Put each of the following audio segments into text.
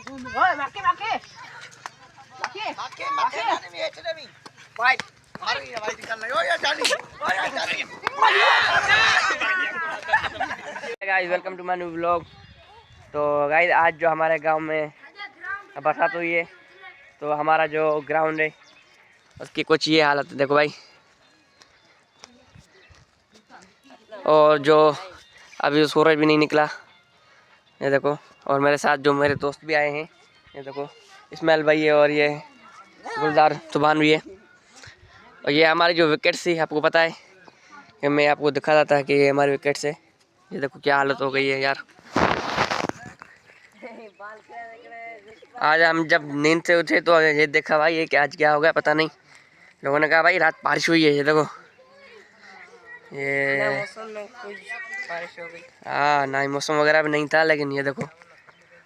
ओए माके माके माके माके माके नहीं है नहीं भाई मारो ये भाई निकल रही हो या जानी ओ या जानी guys welcome to my new vlog. तो गाइस आज जो हमारे गांव में बरसात हुई है तो हमारा जो ग्राउंड है उसकी कुछ ये हालत है, देखो भाई। और जो अभी सूरज भी नहीं निकला, ये देखो। और मेरे साथ जो मेरे दोस्त भी आए हैं, ये देखो, इस्माइल भाई है और ये गुलजार सुभान भी है। और ये हमारी जो विकेट्स थी, आपको पता है कि मैं आपको दिखा रहा था कि ये हमारी विकेट्स है। ये देखो क्या हालत हो गई है यार। आज हम जब नींद से उठे तो ये देखा भाई, ये क्या आज क्या हो गया पता नहीं। लोगों ने कहा भाई रात बारिश हुई है, ये देखो ये मौसम में कुछ बारिश हो गई। हाँ ना ही मौसम वगैरह भी नहीं था, लेकिन ये देखो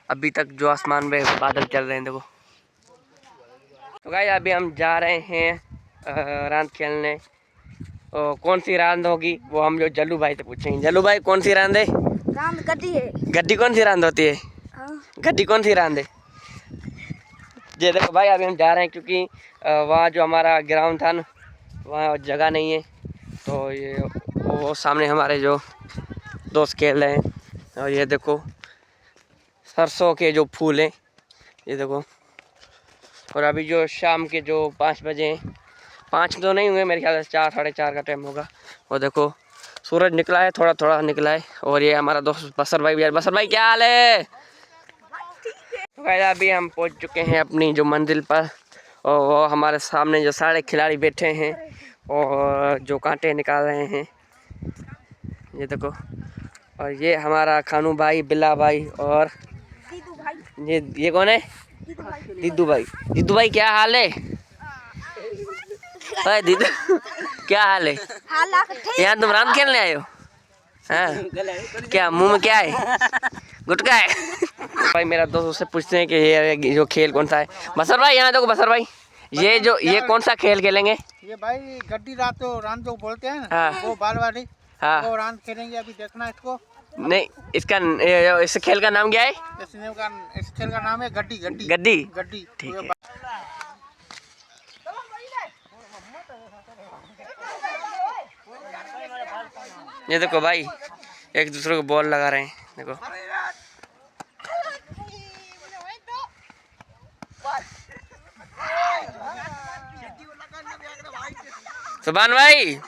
अभी तक जो आसमान में बादल चल रहे हैं, देखो। तो गाइस अभी हम जा रहे हैं रांद खेलने। और कौन सी रांद होगी वो हम जो जल्लू भाई से पूछेंगे। जल्लू भाई कौन सी रांद है? रांद गड्डी है। गड्डी कौन सी रांद होती है? गड्डी कौन सी रांद है? ये देखो भाई अभी हम जा रहे हैं क्योंकि वहाँ जो हमारा ग्राउंड था ना, वहाँ जगह नहीं है। तो ये वो सामने हमारे जो दोस्त खेल रहे हैं। और ये देखो सरसों के जो फूल हैं, ये देखो। और अभी जो शाम के जो 5 बजे हैं, 5 तो नहीं हुए मेरे ख्याल से, 4 साढ़े 4 का टाइम होगा। और देखो सूरज निकला है, थोड़ा थोड़ा निकला है। और ये हमारा दोस्त बसर भाई भी है। बसर भाई क्या हाल है? तो गाइस अभी हम पहुंच चुके हैं अपनी जो मंजिल पर। और वो हमारे सामने जो सारे खिलाड़ी बैठे हैं और जो कांटे निकाल रहे हैं, ये देखो। और ये हमारा खानू भाई, बिल्ला भाई और ये कौन है? दीदू भाई। दीदू भाई क्या हाल है? अरे दीदू क्या हाल है? यहाँ तुम राम खेलने आए हो? हाँ क्या मुंह में क्या है? गुटखा है? भाई मेरा दोस्त उससे पूछते हैं कि ये जो खेल कौन सा है। बसर भाई यहाँ देखो, बसर भाई ये कौन सा खेल खेलेंगे? ये भाई गड्डी रात जो बोलते हैं ना, हाँ। वो बाल वाली। हाँ वो रात खेलेंगे, अभी देखना इसको। नहीं, इस खेल का नाम क्या है? इस खेल का नाम है गड्डी गड्डी गड्डी। गड्डी। ठीक है। ये देखो भाई एक दूसरे को बॉल लगा रहे हैं, देखो। सुभान भाई